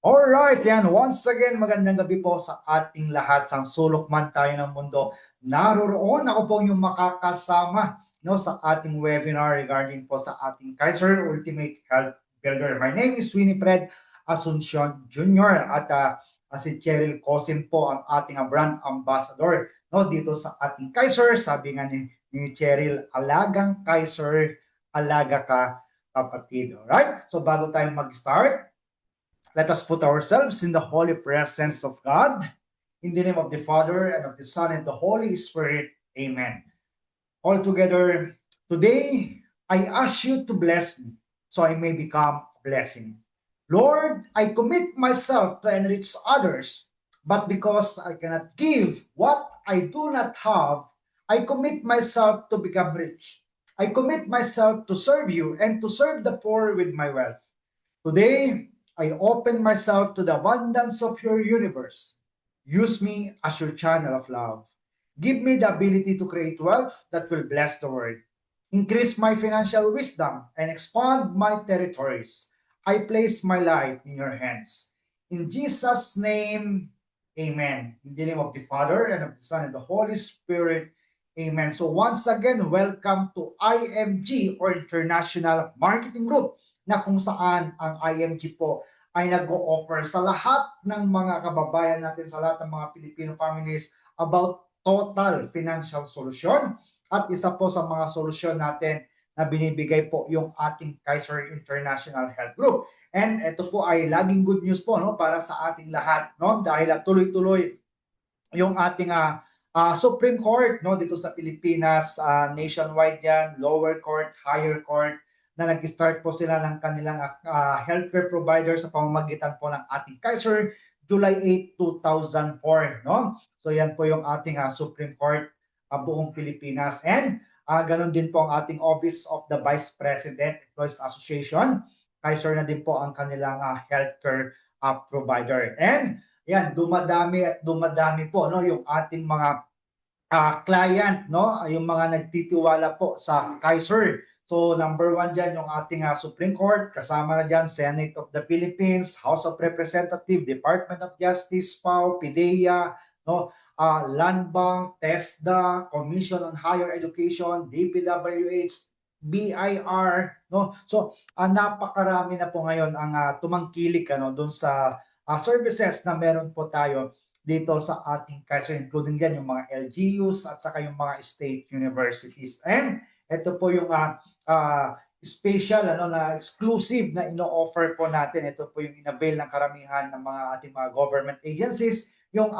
Alright, yan. Once again, magandang gabi po sa ating lahat. Sa sulok man tayo ng mundo, naroroon ako po yung makakasama no, sa ating webinar regarding po sa ating Kaiser Ultimate Health Builder. My name is Winifred Asuncion Jr. At si Cheryl Cosin po ang ating brand ambassador no, dito sa ating Kaiser. Sabi nga ni Cheryl, alagang Kaiser, alaga ka kapatid. Alright, so bago tayo mag-start, let us put ourselves in the holy presence of God. In the name of the Father, and of the Son, and the Holy Spirit. Amen. All together, today, I ask you to bless me so I may become a blessing. Lord, I commit myself to enrich others, but because I cannot give what I do not have, I commit myself to become rich. I commit myself to serve you and to serve the poor with my wealth. Today, I open myself to the abundance of your universe. Use me as your channel of love. Give me the ability to create wealth that will bless the world. Increase my financial wisdom and expand my territories. I place my life in your hands. In Jesus' name, amen. In the name of the Father, and of the Son, and the Holy Spirit, amen. So once again, welcome to IMG, or International Marketing Group, na kung saan ang IMG po ay nag-o-offer sa lahat ng mga kababayan natin, sa lahat ng mga Filipino families about total financial solution. At isa po sa mga solusyon natin na binibigay po yung ating Kaiser International Health Group. And ito po ay laging good news po no, para sa ating lahat no, dahil tuloy-tuloy yung ating Supreme Court no, dito sa Pilipinas, nationwide yan, lower court, higher court, na nag-start po sila ng kanilang healthcare provider sa pamamagitan po ng ating Kaiser, July 8, 2004. No? So yan po yung ating Supreme Court buong Pilipinas. And ganun din po ang ating Office of the Vice President Employees Association. Kaiser na din po ang kanilang healthcare provider. And yan, dumadami at dumadami po no, yung ating mga client, no, yung mga nagtitiwala po sa Kaiser. So number one dyan yung ating Supreme Court, kasama na dyan Senate of the Philippines, House of Representatives, Department of Justice, PAO, PIDEA, no, Land Bank, TESDA, Commission on Higher Education, DPWH, BIR, no. So napakarami na po ngayon ang tumangkilik ano doon sa services na meron po tayo dito sa ating Kaiser, including yan yung mga LGUs at saka yung mga state universities. And ito po yung special na exclusive na ino-offer po natin. Ito po yung inavail ng karamihan ng mga ating mga government agencies, yung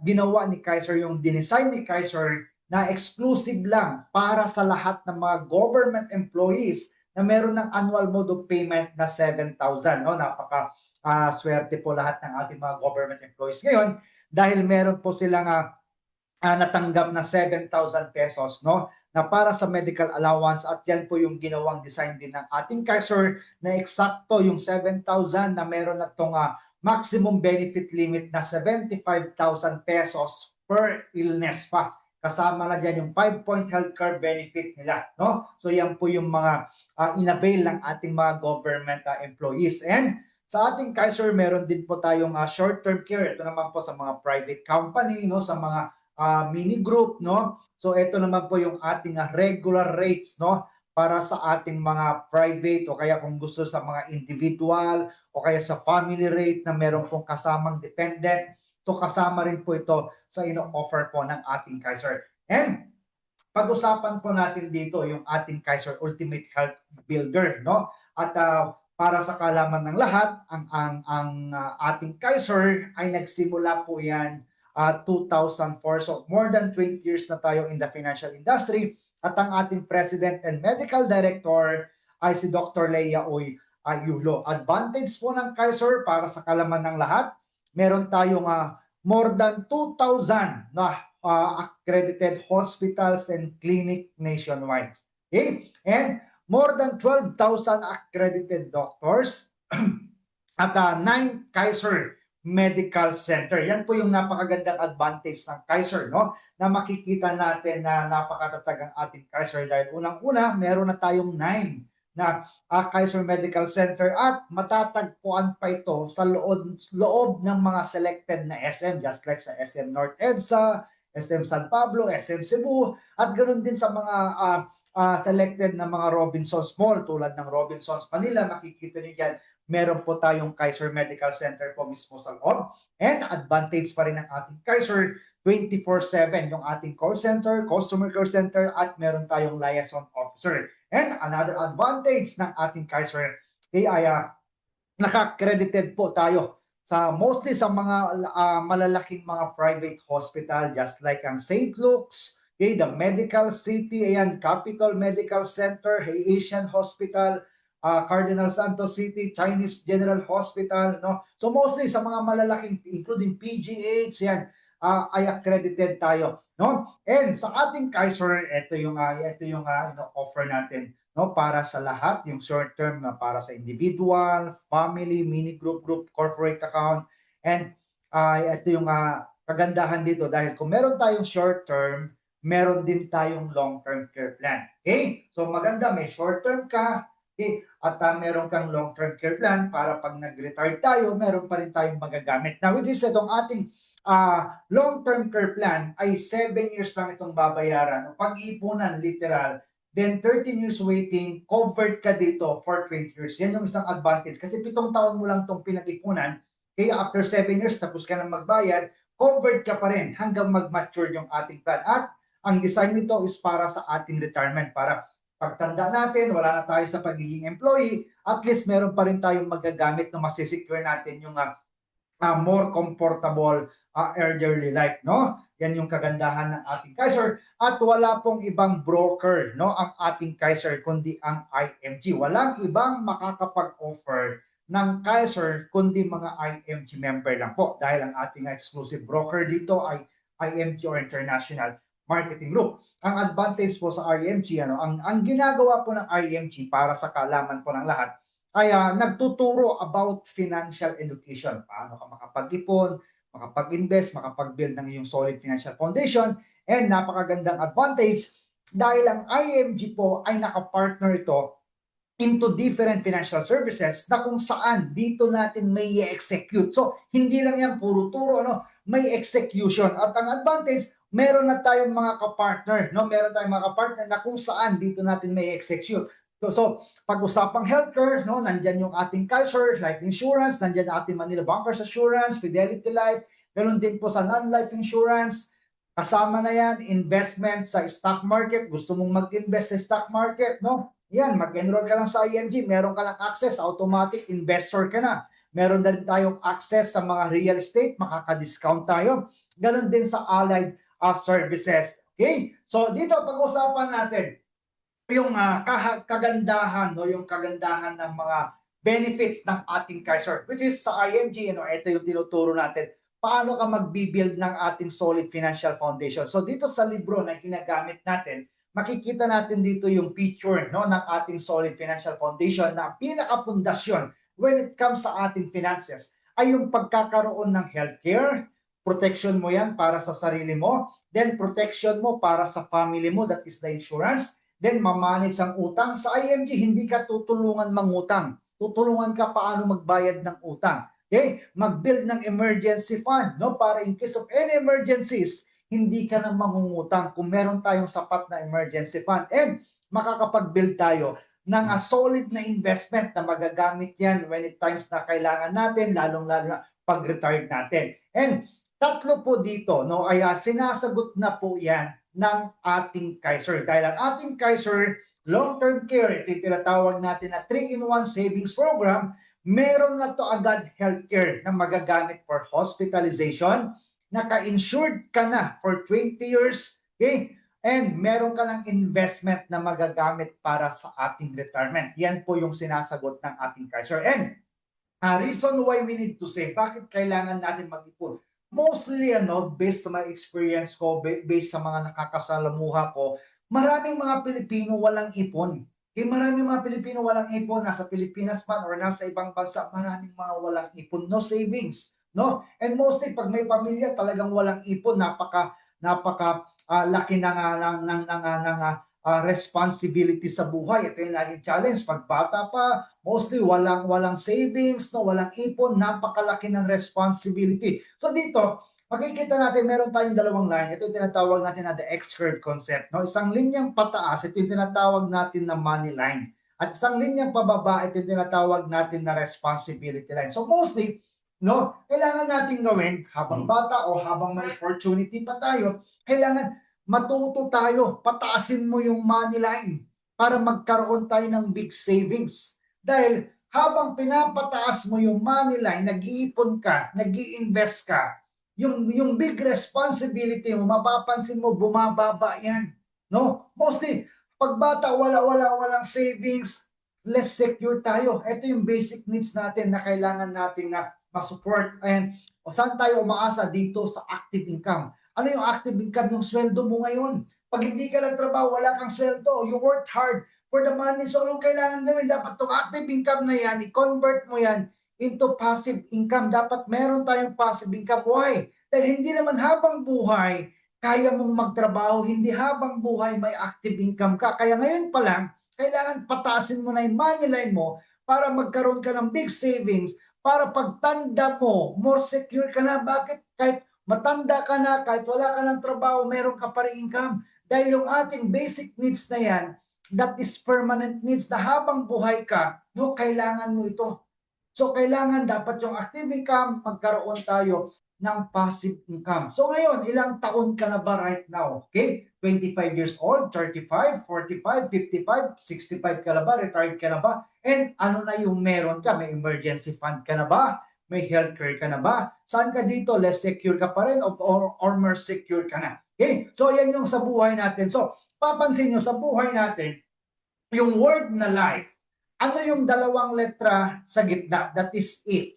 ginawa ni Kaiser, yung dinesign ni Kaiser na exclusive lang para sa lahat ng mga government employees na meron ng annual mode of payment na 7,000. No? Swerte po lahat ng ating mga government employees ngayon dahil meron po silang natanggap na 7,000 pesos no, na para sa medical allowance, at yan po yung ginawang design din ng ating Kaiser na eksakto yung 7,000 na meron na itong maximum benefit limit na 75,000 pesos per illness pa. Kasama na dyan yung 5-point healthcare benefit nila. No? So yan po yung mga inavail ng ating mga government employees. And sa ating Kaiser, meron din po tayong short-term care. Ito naman po sa mga private company, no, sa mga mini group, no. So ito naman po yung ating regular rates, no, para sa ating mga private o kaya kung gusto sa mga individual o kaya sa family rate na meron pong kasamang dependent. So kasama rin po ito sa ino-offer po ng ating Kaiser. And pag-usapan po natin dito yung ating Kaiser Ultimate Health Builder, no. At para sa kalaman ng lahat, ang ating Kaiser ay nagsimula po yan 2004. So more than 20 years na tayo in the financial industry. At ang ating President and Medical Director ay si Dr. Leia Uy Yulo. Advantage po ng Kaiser para sa kalaman ng lahat, meron tayong more than 2,000 na accredited hospitals and clinic nationwide. Okay? And more than 12,000 accredited doctors at 9 Kaiser Medical Center. Yan po yung napakagandang advantage ng Kaiser, no? Na makikita natin na napakatatag ang ating Kaiser dahil unang-una, meron na tayong 9 na Kaiser Medical Center at matatagpuan pa ito sa loob ng mga selected na SM just like sa SM North EDSA, SM San Pablo, SM Cebu at ganoon din sa mga selected na mga Robinsons Mall tulad ng Robinsons Manila. Makikita niyo diyan meron po tayong Kaiser Medical Center po mismo sa loob. And advantage pa rin ng ating Kaiser 24/7 yung ating call center, customer care center at meron tayong liaison officer. And another advantage ng ating Kaiser ay naka-accredited po tayo sa mostly sa mga malalaking mga private hospital just like ang St. Luke's, okay, the Medical City, ayan, Capital Medical Center, Asian Hospital, Cardinal Santos City, Chinese General Hospital, no? So mostly sa mga malalaking including PGH, yan, ay accredited tayo, no? And sa ating Kaiser, ito yung offer natin, no, para sa lahat, yung short term na para sa individual, family, mini group, corporate account. And ito yung kagandahan dito dahil kung meron tayong short term, meron din tayong long term care plan. Okay? So maganda, may short term ka, okay, at meron kang long term care plan para pag nag-retire tayo, meron pa rin tayong magagamit. Now, which is itong ating long-term care plan ay 7 years lang itong babayaran. Pag-iipunan, literal, then 13 years waiting, covered ka dito for 20 years. Yan yung isang advantage. Kasi 7 taon mo lang itong pinag-ipunan, kaya after 7 years, tapos ka na magbayad, covered ka pa rin hanggang mag-mature yung ating plan. At ang design nito is para sa ating retirement, para pagtanda natin, wala na tayo sa pagiging employee, at least meron pa rin tayong magagamit na masisecure natin yung more comfortable elderly life, no? Yan yung kagandahan ng ating Kaiser at wala pong ibang broker, no, ang ating Kaiser kundi ang IMG. Walang ibang makakapag-offer ng Kaiser kundi mga IMG member lang po dahil ang ating exclusive broker dito ay IMG or International Marketing Group. Ang advantage po sa IMG, ang ginagawa po ng IMG para sa kaalaman po ng lahat ay nagtuturo about financial education. Paano ka makapag-ipon, makapag-invest, makapag-build ng iyong solid financial foundation. And napakagandang advantage dahil ang IMG po ay nakapartner ito into different financial services na kung saan dito natin may execute. So, hindi lang yan puro turo, no? May execution. At ang advantage, meron na tayong mga kapartner, no? Meron tayong mga kapartner na kung saan dito natin may execute. So pag-usapang healthcare, no, nandiyan yung ating Kaiser Life Insurance, nandiyan ang ating Manila Bankers Assurance, Fidelity Life, ganoon din po sa non-life insurance. Kasama na yan, investment sa stock market. Gusto mong mag-invest sa stock market, no? Yan, mag-enroll ka lang sa IMG, meron ka lang access, automatic investor ka na. Meron din tayong access sa mga real estate, makaka-discount tayo. Ganon din sa allied services. Okay? So dito pag-usapan natin yung kagandahan, no, yung kagandahan ng mga benefits ng ating Kaiser, which is sa IMG, ito yung tinuturo natin paano ka magbi-build ng ating solid financial foundation. So dito sa libro na ginagamit natin, makikita natin dito yung picture, no, ng ating solid financial foundation na pinakapundasyon when it comes sa ating finances ay yung pagkakaroon ng healthcare, protection mo yan para sa sarili mo, then protection mo para sa family mo, that is the insurance, then mamanage ang utang. Sa IMG, hindi ka tutulungan mangutang. Tutulungan ka paano magbayad ng utang. Okay? Mag-build ng emergency fund, no? Para in case of any emergencies, hindi ka na mangungutang kung meron tayong sapat na emergency fund. And makakapag-build tayo ng solid na investment na magagamit yan when it times na kailangan natin, lalong-lalo na pag-retired natin. And tatlo po dito, no, ay sinasagot na po yan ng ating Kaiser. Dahil ang ating Kaiser long-term care, ito yung tinatawag natin na 3-in-1 savings program, meron na to agad healthcare na magagamit for hospitalization, naka-insured ka na for 20 years, okay? And meron ka ng investment na magagamit para sa ating retirement. Yan po yung sinasagot ng ating Kaiser. And reason why we need to save, bakit kailangan natin mag-ipon? Mostly, based sa my experience ko, based sa mga nakakasalamuha ko, maraming mga Pilipino walang ipon. Maraming mga Pilipino walang ipon, nasa Pilipinas man or nasa ibang bansa, maraming mga walang ipon, no savings, no? And mostly pag may pamilya talagang walang ipon, napaka laki ng responsibility sa buhay. Ito yung laging challenge. Pag bata pa, mostly walang savings, no, walang ipon, napakalaki ng responsibility. So dito, makikita natin meron tayong dalawang line. Ito yung tinatawag natin na the X-curve concept. No? Isang linyang pataas, ito yung tinatawag natin na money line. At isang linyang pababa, ito yung tinatawag natin na responsibility line. So mostly, no, kailangan natin gawin habang bata o habang may opportunity pa tayo, kailangan matuto tayo, pataasin mo yung money line para magkaroon tayo ng big savings. Dahil habang pinapataas mo yung money line, nag-iipon ka, nag-i-invest ka, yung big responsibility mo, mapapansin mo, bumababa yan. No? Mostly, pag bata, walang savings, less secure tayo. Ito yung basic needs natin na kailangan natin na ma-support. And saan tayo umaasa? Dito sa active income. Ano yung active income? Yung sweldo mo ngayon. Pag hindi ka nagtrabaho, wala kang sweldo. You worked hard for the money. So, anong kailangan gawin? Dapat itong active income na yan, i-convert mo yan into passive income. Dapat meron tayong passive income. Why? Dahil hindi naman habang buhay, kaya mong magtrabaho, hindi habang buhay may active income ka. Kaya ngayon pa lang, kailangan pataasin mo na yung money line mo para magkaroon ka ng big savings para pagtanda mo, more secure ka na. Bakit? Kahit matanda ka na, kahit wala ka ng trabaho, meron ka pa rin income. Dahil yung ating basic needs na yan, that is permanent needs na habang buhay ka, no, kailangan mo ito. So, kailangan dapat yung active income, magkaroon tayo ng passive income. So, ngayon, ilang taon ka na ba right now? Okay? 25 years old, 35, 45, 55, 65 ka na ba? Retired ka na ba? And ano na yung meron ka? May emergency fund ka na ba? May healthcare ka na ba? Saan ka dito? Less secure ka pa rin or more secure ka na? Okay? So, yan yung sa buhay natin. So, papansin nyo, sa buhay natin, yung word na life, ano yung dalawang letra sa gitna? That is if.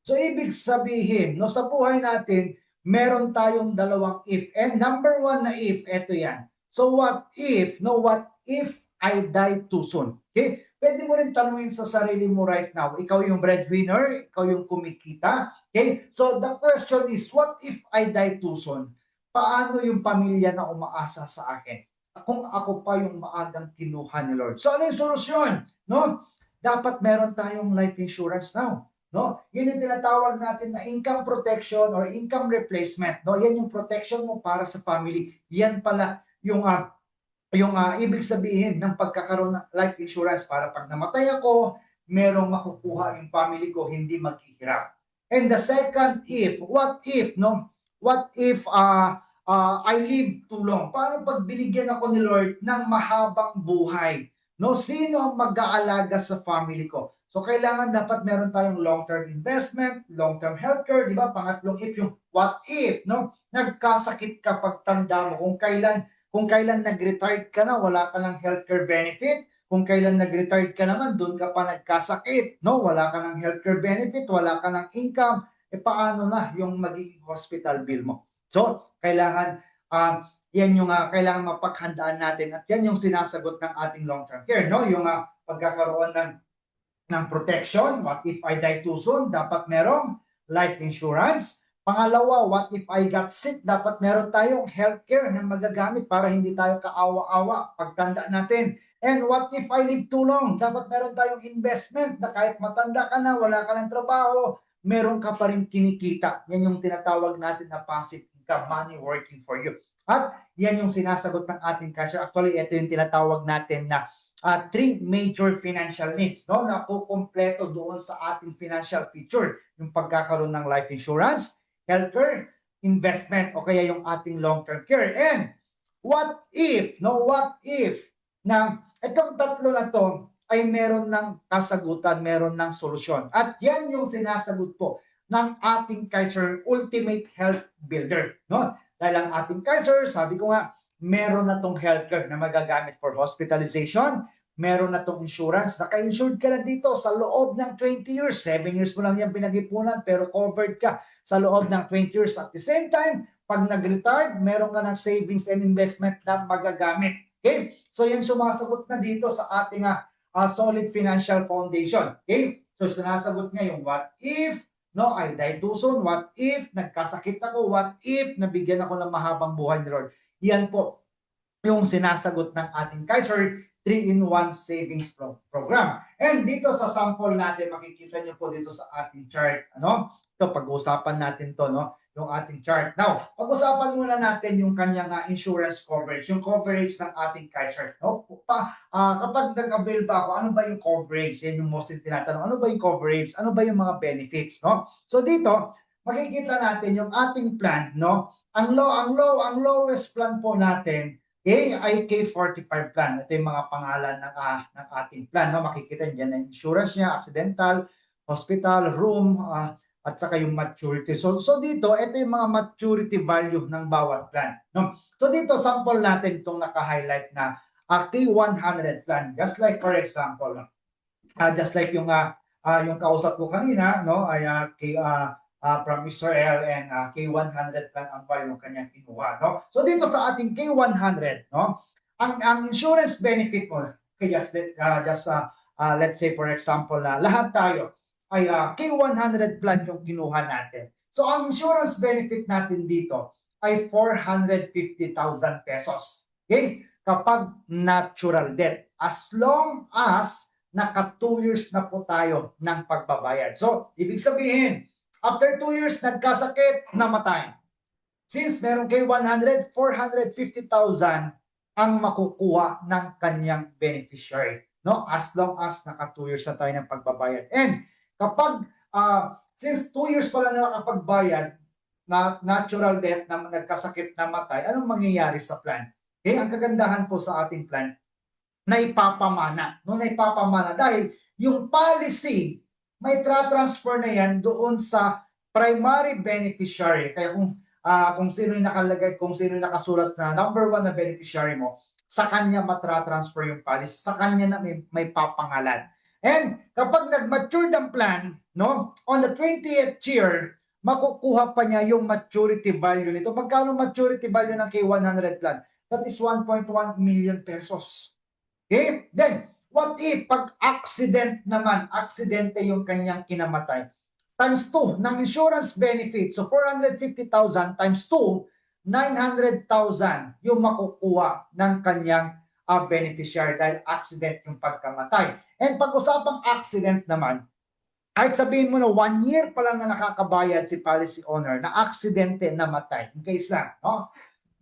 So, ibig sabihin, no, sa buhay natin, meron tayong dalawang if. And number one na if, eto yan. So, what if, no, what if I die too soon? Okay? Pwede mo rin tanungin sa sarili mo right now. Ikaw yung breadwinner, ikaw yung kumikita. Okay? So, the question is, what if I die too soon? Paano yung pamilya na umaasa sa akin? Kung ako pa yung maagang kinuha ni Lord. So, ano yung solusyon? No? Dapat meron tayong life insurance now. No? Yan yung tinatawag natin na income protection or income replacement. No? Yan yung protection mo para sa family. Yan pala yung ibig sabihin ng pagkakaroon ng life insurance para pag namatay ako, merong makukuha yung family ko, hindi maghihirap. And the second if, what if, no? What if I live too long? Paano pag binigyan ako ni Lord ng mahabang buhay? No? Sino ang mag-aalaga sa family ko? So, kailangan dapat meron tayong long-term investment, long-term healthcare, di ba? Pangatlong if, yung what if, no? Nagkasakit ka pagtanda mo, kung kailan nag-retired ka na, wala ka ng healthcare benefit. Kung kailan nag-retired ka naman, doon ka pa nagkasakit, no? Wala ka ng healthcare benefit, wala ka ng income, paano na yung magiging hospital bill mo? So, kailangan yan yung kailangan mapaghandaan natin at yan yung sinasagot ng ating long-term care, no? Yung pagkakaroon ng protection, what if I die too soon? Dapat merong life insurance. Pangalawa, what if I got sick? Dapat meron tayong healthcare na magagamit para hindi tayo kaawa-awa pagtanda natin. And what if I live too long? Dapat meron tayong investment na kahit matanda ka na, wala ka ng trabaho, meron ka pa rin kinikita. Yan yung tinatawag natin na passive income, money working for you. At yan yung sinasagot ng ating cashier. Actually, ito yung tinatawag natin na three major financial needs, no, na kukumpleto doon sa ating financial feature, yung pagkakaroon ng life insurance, healthcare, investment, o kaya yung ating long-term care. And what if, no, what if na itong tatlo na to ay meron ng kasagutan, meron ng solusyon. At yan yung sinasagot po ng ating Kaiser Ultimate Health Builder, no? Dahil ang ating Kaiser, sabi ko nga, meron na tong healthcare na magagamit for hospitalization, meron na tong insurance, naka-insured ka na dito sa loob ng 20 years, 7 years mo lang yan pinag-ipunan, pero covered ka sa loob ng 20 years. At the same time, pag nag-retired, meron ka ng savings and investment na magagamit. Okay? So yan sumasagot na dito sa ating solid financial foundation. Okay? So sinasagot niya yung what if, no, I die too soon, what if nagkasakit ako, what if nabigyan ako ng mahabang buhay ni Lord. Yan po yung sinasagot ng ating Kaiser 3-in-1 savings program. And dito sa sample natin, makikita nyo po dito sa ating chart, ano? Ito, pag-uusapan natin to, no? Yung ating chart. Now, pag-usapan muna natin yung kanyang insurance coverage, yung coverage ng ating Kaiser. No? Kapag nag-avail ba ako, ano ba yung coverage? Yan yung most tinatanong. Ano ba yung coverage? Ano ba yung mga benefits? No? So dito, makikita natin yung ating plan, no? Ang lowest plan po natin ay K45 plan. Ito yung mga pangalan ng ating plan. No? Makikita niyo yan, insurance niya, accidental, hospital, room, at saka yung maturity. So dito, ito yung mga maturity value ng bawat plan. No? So dito, sample natin itong naka-highlight na K100 plan. Just like for example, just like yung kausap ko kanina, no, ay from Israel and K100 plan ang value ng kanyang kinuha, no? So dito sa ating K100, no, ang insurance benefit mo, okay, let's say for example na lahat tayo ay K100 plan yung kinuha natin. So ang insurance benefit natin dito ay 450,000 pesos. Okay? Kapag natural death, as long as naka 2 years na po tayo ng pagbabayad. So, ibig sabihin, after 2 years, nagkasakit, namatay. Since meron kay 100, 450,000 ang makukuha ng kanyang beneficiary. No? As long as naka 2 years na tayo ng pagbabayad. And kapag, since 2 years pa lang na nakapagbayad, na natural death na nagkasakit, namatay, anong mangyayari sa plan? Okay, ang kagandahan po sa ating plan, na ipapamana. No, na ipapamana dahil yung policy may transfer na yan doon sa primary beneficiary. Kaya kung sino yung nakalagay, kung sino yung nakasulat na number 1 na beneficiary mo, sa kanya transfer yung policy, sa kanya na may papangalan. And kapag nag-mature ang plan, no, on the 20th year, makukuha pa niya yung maturity value nito. Magkano maturity value ng K100 plan? That is 1.1 million pesos. Okay? Then, what if pag accident naman, aksidente yung kanyang kinamatay, times 2 ng insurance benefit, so 450,000 times 2, 900,000 yung makukuha ng kanyang beneficiary dahil accident yung pagkamatay. And pag-usapang accident naman, kahit sabihin mo na 1 year pa lang na nakakabayad si policy owner na aksidente namatay, in case lang, no?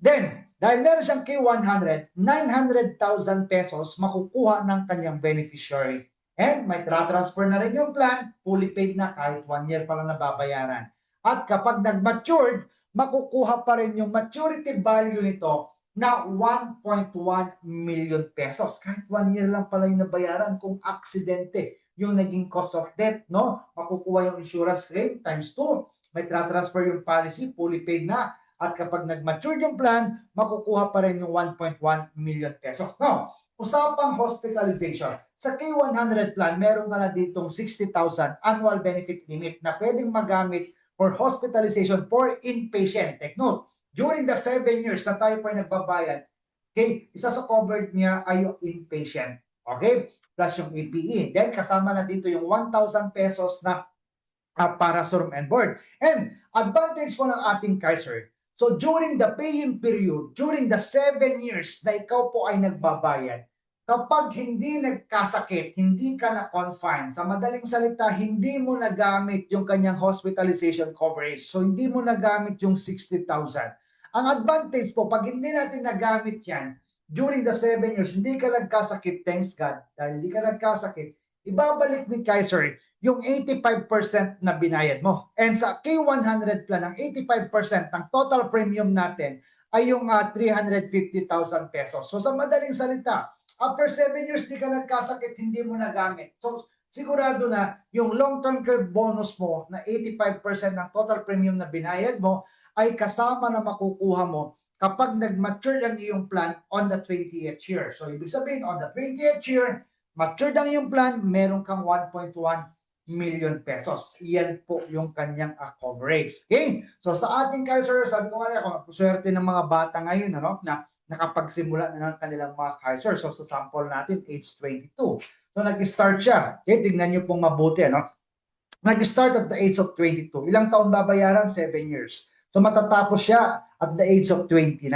Then, dahil meron siyang K100, 900,000 pesos makukuha ng kanyang beneficiary. And may transfer na rin yung plan, fully paid na kahit 1 year pa lang nababayaran. At kapag nag-matured, makukuha pa rin yung maturity value nito na 1.1 million pesos. Kahit 1 year lang pala yung nabayaran kung aksidente yung naging cause of death, no? Makukuha yung insurance claim times 2. May transfer yung policy, fully paid na. At kapag nag-mature yung plan, makukuha pa rin yung 1.1 million pesos. Now, usapang hospitalization. Sa K100 plan, meron ka na ditong 60,000 annual benefit limit na pwedeng magamit for hospitalization for inpatient. Take note, during the 7 years na tayo pa nagbabayad, okay, isa sa covered niya ay yung inpatient. Okay? Plus yung EPE. Then, kasama na dito yung 1,000 pesos na para sa room and board. And advantage po ng ating Kaiser, so during the paying period, during the 7 years na ikaw po ay nagbabayad, kapag hindi nagkasakit, hindi ka na-confine, sa madaling salita, hindi mo nagamit yung kanyang hospitalization coverage, so hindi mo nagamit yung 60,000. Ang advantage po, pag hindi natin nagamit yan, during the 7 years, hindi ka nagkasakit, thanks God, dahil hindi ka nagkasakit, ibabalik ni Kaiser yung 85% na binayad mo. And sa K100 plan, ang 85% ng total premium natin ay yung 350,000 pesos. So sa madaling salita, after 7 years, di ka nagkasakit, hindi mo nagamit. So sigurado na yung long-term care bonus mo na 85% ng total premium na binayad mo ay kasama na makukuha mo kapag nag-mature ang iyong plan on the 20th year. So ibig sabihin, on the 20th year, matured ang iyong plan, meron kang 1.1 million pesos. Iyan po yung kanyang coverage. Okay? So sa ating Kaiser, sabi ko nga kung swerte ng mga bata ngayon, ano, na nakapagsimula na ng kanilang mga Kaiser. So sa sample natin, age 22. So nag-start siya. Okay? Tignan nyo pong mabuti, ano? Nag-start at the age of 22. Ilang taon babayaran? 7 years. So matatapos siya at the age of 29.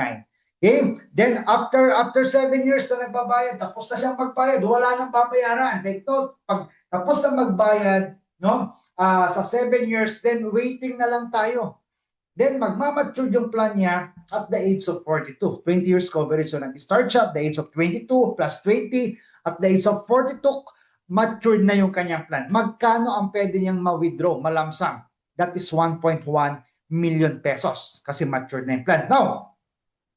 Okay? Then after 7 years na nagbabayad, tapos na siyang magbayad, wala nang babayaran. Take note, pag tapos na magbayad, no? Sa 7 years, then waiting na lang tayo. Then magmamature yung plan niya at the age of 42. 20 years coverage. So nag-start siya at the age of 22 plus 20. At the age of 42, matured na yung kanyang plan. Magkano ang pwede niyang ma-withdraw, malamsam? That is 1.1 million pesos kasi matured na yung plan. Now,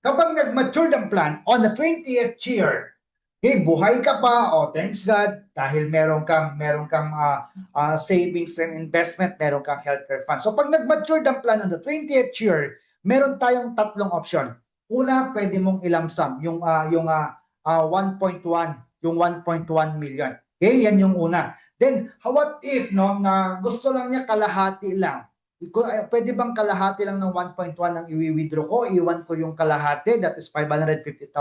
kapag nag-mature ang plan, on the 20th year, okay, buhay ka pa, oh thanks God, dahil meron kang savings and investment, meron kang healthcare fund. So pag nag-mature ang plan on the 20th year, meron tayong tatlong option. Una, pwede mong ilamsam yung 1.1, yung 1.1 million. Okay, yan yung una. Then, what if no, na gusto lang niya kalahati lang? Pwede bang kalahati lang ng 1.1 ang i-withdraw ko? Iwan ko yung kalahati, that is 550,000.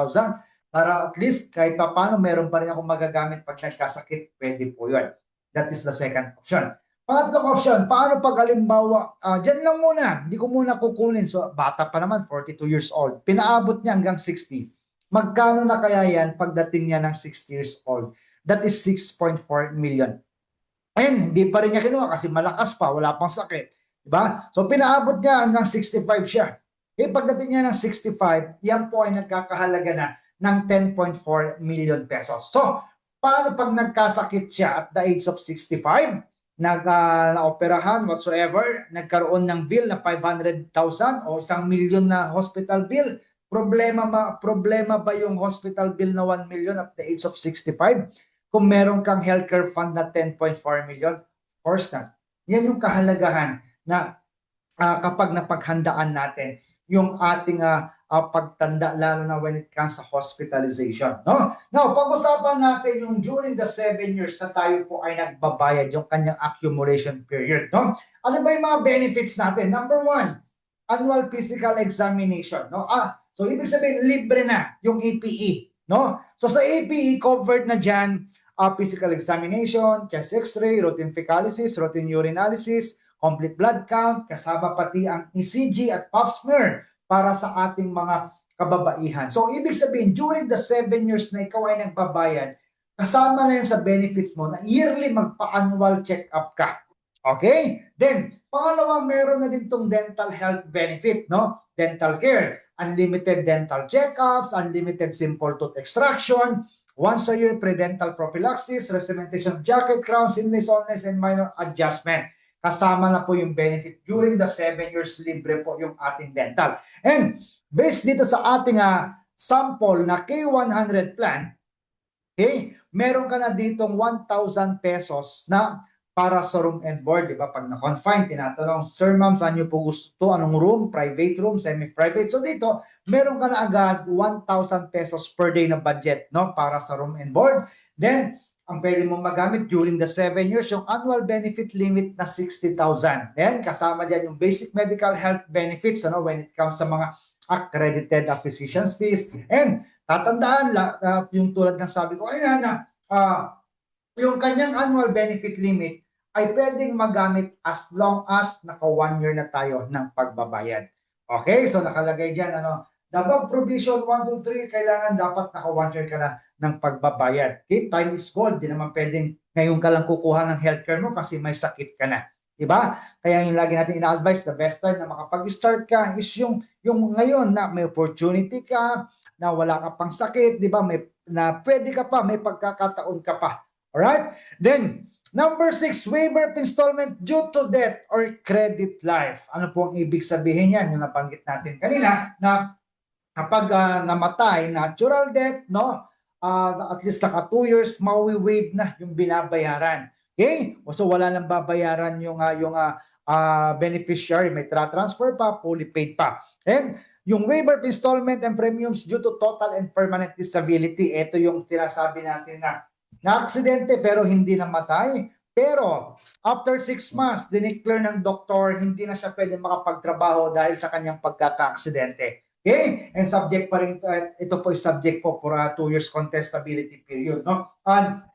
Para at least kahit pa paano meron pa rin akong magagamit pag nagkasakit, pwede po yun. That is the second option. Pangatlong option, paano pag halimbawa, dyan lang muna, hindi ko muna kukunin. So, bata pa naman, 42 years old. Pinaabot niya hanggang 60. Magkano na kaya yan pagdating niya ng 60 years old? That is 6.4 million. And hindi pa rin niya kinuha kasi malakas pa, wala pang sakit. Diba? So, pinaabot niya hanggang 65 siya. Eh, pagdating niya ng 65, yan po ay nagkakahalaga na ng 10.4 million pesos. So, paano pag nagkasakit siya at the age of 65, na-operahan whatsoever, nagkaroon ng bill na 500,000 o 1 million na hospital bill, problema ba yung hospital bill na 1 million at the age of 65? Kung meron kang healthcare fund na 10.4 million, of course not. Yan yung kahalagahan na kapag napaghandaan natin yung ating pagtanda, lalo na when it comes sa hospitalization. No? Now, pag-usapan natin yung during the 7 years na tayo po ay nagbabayad, yung kanyang accumulation period. No? Ano ba yung mga benefits natin? Number 1, annual physical examination. No? So, ibig sabihin, libre na yung APE. No? So, sa APE, covered na dyan, physical examination, chest x-ray, routine fecalysis, routine urinalysis, complete blood count, kasama pati ang ECG at pap smear para sa ating mga kababaihan. So, ibig sabihin, during the 7 years na ikaw ay nagbabayad, kasama na yan sa benefits mo na yearly magpa-annual check-up ka. Okay? Then, pangalawa, meron na din tong dental health benefit, no? Dental care, unlimited dental checkups, unlimited simple tooth extraction, once a year pre-dental prophylaxis, recementation of jacket, crowns, inlays, onlays, and minor adjustment. Kasama na po yung benefit during the 7 years, libre po yung ating dental. And based dito sa ating sample na K100 plan, okay, meron ka na ditong 1,000 pesos na para sa room and board, di ba? Pag na-confine, tinatanong, Sir Ma'am, saan nyo po gusto? Anong room? Private room? Semi-private? So dito, meron ka na agad 1,000 pesos per day na budget, no? Para sa room and board. Then, ang pwede mong magamit during the 7 years, yung annual benefit limit na 60,000. Then, kasama dyan yung basic medical health benefits, ano, when it comes sa mga accredited physician's fees. And, tatandaan, yung tulad ng sabi ko, ayun na, yung kanyang annual benefit limit ay pwedeng magamit as long as naka 1 year na tayo ng pagbabayad. Okay, so nakalagay dyan, the above provision 1, 2, 3, kailangan dapat naka 1 year ka na ng pagbabayad. Okay, time is gold. Di naman pwedeng ngayon ka lang kukuha ng healthcare mo kasi may sakit ka na. Diba? Kaya yung lagi natin ina-advise, the best time na makapag-start ka is yung ngayon na may opportunity ka, na wala ka pang sakit, diba? Na pwede ka pa, may pagkakataon ka pa. Alright? Then, number 6, waiver of installment due to death or credit life. Ano po ang ibig sabihin yan? Yung nabanggit natin kanina na kapag namatay, natural death, no? At least naka 2 years, mawi-waive na yung binabayaran. Okay? So wala nang babayaran yung beneficiary, may transfer pa, fully paid pa. And yung waiver of installment and premiums due to total and permanent disability, ito yung tinasabi natin na aksidente pero hindi namatay. Pero after 6 months, dineclare ng doktor, hindi na siya pwede makapagtrabaho dahil sa kanyang pagkaka-aksidente. Okay? And subject pa rin, ito po is subject po for 2 years contestability period. No? And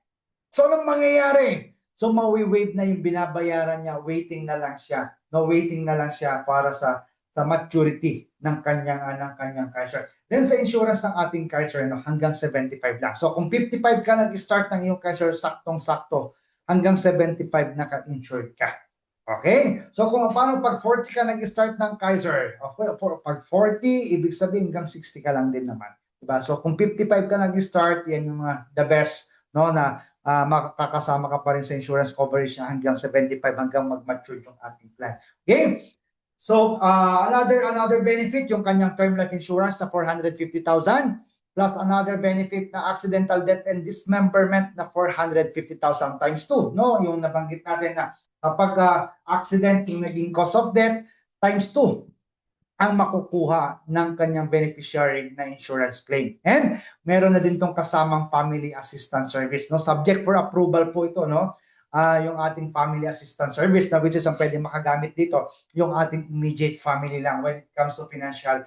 so, anong mangyayari? So, mawi-waive na yung binabayaran niya, waiting na lang siya. No, waiting na lang siya para sa maturity ng kanyang cancer. Then sa insurance ng ating Kaiser, no, hanggang 75 lang. So kung 55 ka nag-start ng iyong Kaiser, saktong-sakto, hanggang 75 naka-insured ka. Okay? So kung paano pag 40 ka nag-start ng Kaiser, pag 40, ibig sabihin hanggang 60 ka lang din naman. Diba? So kung 55 ka nag-start, yan yung the best, no, na makakasama ka pa rin sa insurance coverage na hanggang 75 hanggang mag-mature yung ating plan. Okay? So another benefit, yung kanyang term life insurance na 450,000 plus another benefit na accidental death and dismemberment na 450,000 times 2, no? Yung nabanggit natin na kapag accident yung naging cause of death, times 2 ang makukuha ng kanyang beneficiary na insurance claim. And meron na din tong kasamang family assistance service, no? Subject for approval po ito, no? Yung ating family assistance service na which is ang pwede makagamit dito, yung ating immediate family lang when it comes to financial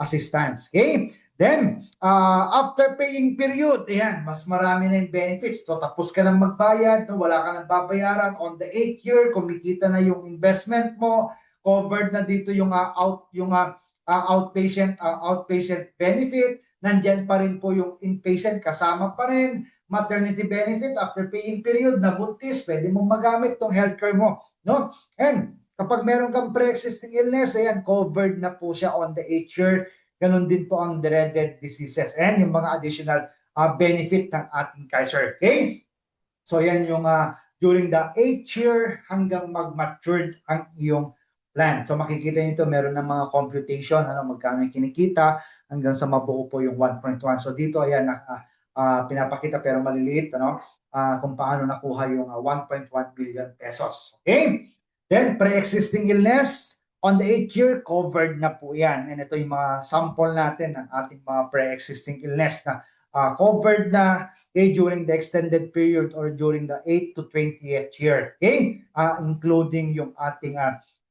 assistance. Okay? Then, after paying period, ayan, mas marami na yung benefits. So, tapos ka nang magbayad, no? Wala ka nang babayaran. On the 8th year, kumikita na yung investment mo, covered na dito yung outpatient benefit, nandyan pa rin po yung inpatient, kasama pa rin, maternity benefit after paying period, nabuntis, pwede mong magamit tong healthcare mo, no? And kapag meron kang pre-existing illness, ayan, covered na po siya on the 8th year. Ganun din po ang dreaded diseases and yung mga additional benefit ng ating Kaiser. Okay? So yan yung during the 8th year hanggang mag-matured ang iyong plan. So makikita nito meron ng mga computation, magkano yung kinikita hanggang sa mabuo po yung 1.1. So dito ayan pinapakita pero maliliit, kung paano nakuha yung 1.1 billion pesos. Okay? Then pre-existing illness, on the 8th year, covered na po yan. And ito yung mga sample natin ng ating mga pre-existing illness na covered na during the extended period or during the 8th to 20th year. Okay? Including yung ating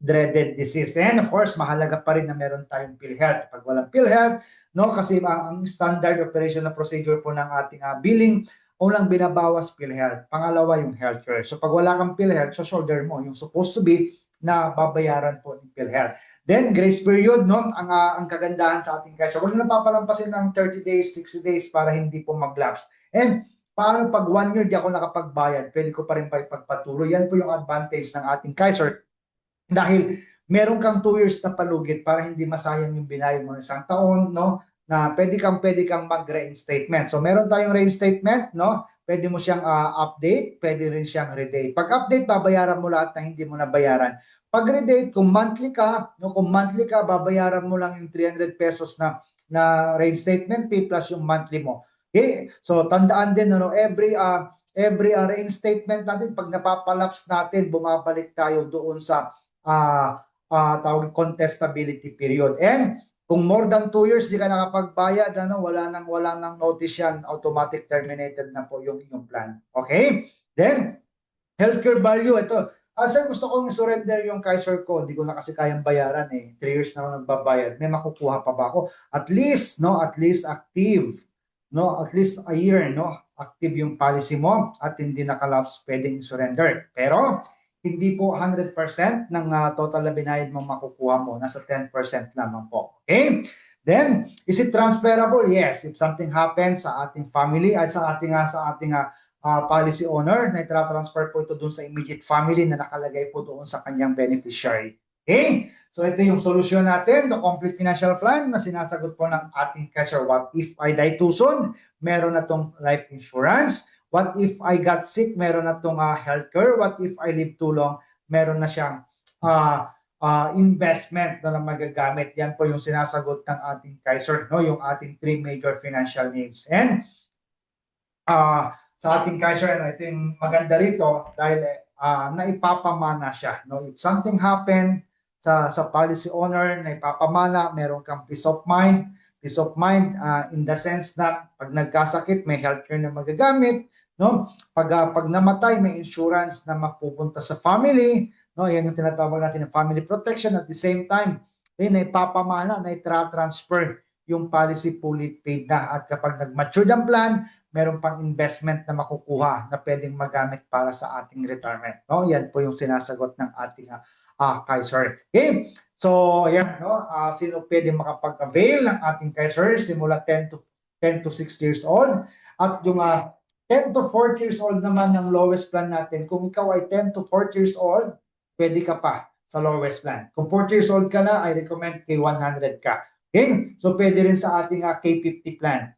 dreaded disease. And of course, mahalaga pa rin na meron tayong PhilHealth. Pag walang PhilHealth, no, kasi ang standard operation na procedure po ng ating billing, unang binabawas PhilHealth. Pangalawa yung healthcare. So pag wala kang PhilHealth, so shoulder mo yung supposed to be na babayaran po ng PhilHealth. Then, grace period, no? Ang kagandahan sa ating Kaiser, huwag na napapalampasin ng 30 days, 60 days para hindi po mag-lapse. And paano pag 1 year di ako nakapagbayad, pwede ko pa rin pagpatuloy. Yan po yung advantage ng ating Kaiser. Dahil meron kang 2 years na palugit para hindi masayang yung binayad mo ng isang taon, no? Na pwede kang mag-reinstatement. So meron tayong reinstatement, no? Pwede mo siyang update, pwede rin siyang redate. Pag update, babayaran mo lahat na hindi mo nabayaran. Pag redate, kung monthly ka, babayaran mo lang yung 300 pesos na reinstatement fee plus yung monthly mo. Okay? So tandaan din, every reinstatement natin, pag napapalaps natin, bumabalik tayo doon sa tawag contestability period. And kung more than 2 years di ka nakapagbayad, wala nang notice yan, automatic terminated na po yung inyong plan. Okay? Then, healthcare value, ito. Sir, gusto kong surrender yung Kaiser ko, hindi ko na kasi kayang bayaran 3 years na ako nagbabayad. May makukuha pa ba ako? At least active. At least a year, active yung policy mo at hindi nakalapse, pwedeng surrender. Pero, hindi po 100% ng total na binayad mo makukuha mo. Nasa 10% lamang po. Okay? Then, is it transferable? Yes. If something happens sa ating family at sa ating policy owner, na i-transfer po ito doon sa immediate family na nakalagay po doon sa kanyang beneficiary. Okay? So, ito yung solusyon natin, the complete financial plan na sinasagot po ng ating Kaiser. What if I die too soon? Meron na tong life insurance. What if I got sick? Meron na itong healthcare. What if I live too long? Meron na siyang investment na magagamit. Yan po yung sinasagot ng ating Kaiser, yung ating 3 major financial needs. And sa ating Kaiser, ito yung maganda rito dahil naipapamana siya. If something happen sa policy owner, naipapamana, meron kang peace of mind. Peace of mind in the sense na pag nagkasakit, may healthcare na magagamit. Pag namatay, may insurance na mapupunta sa family, yan yung tinatawag natin ng family protection. At the same time, naipapamana, na-transfer yung policy fully paid na. At kapag nag-mature ang plan, meron pang investment na makukuha na pwedeng magamit para sa ating retirement. Yan po yung sinasagot ng ating Kaiser. Okay? So, yan, no? Sino pwede makapag-avail ng ating Kaiser simula 10 to 60 years old? At yung 10 to 40 years old naman yung lowest plan natin. Kung ikaw ay 10 to 40 years old, pwede ka pa sa lowest plan. Kung 40 years old ka na, I recommend K100 ka. Okay? So, pwede rin sa ating K50 plan.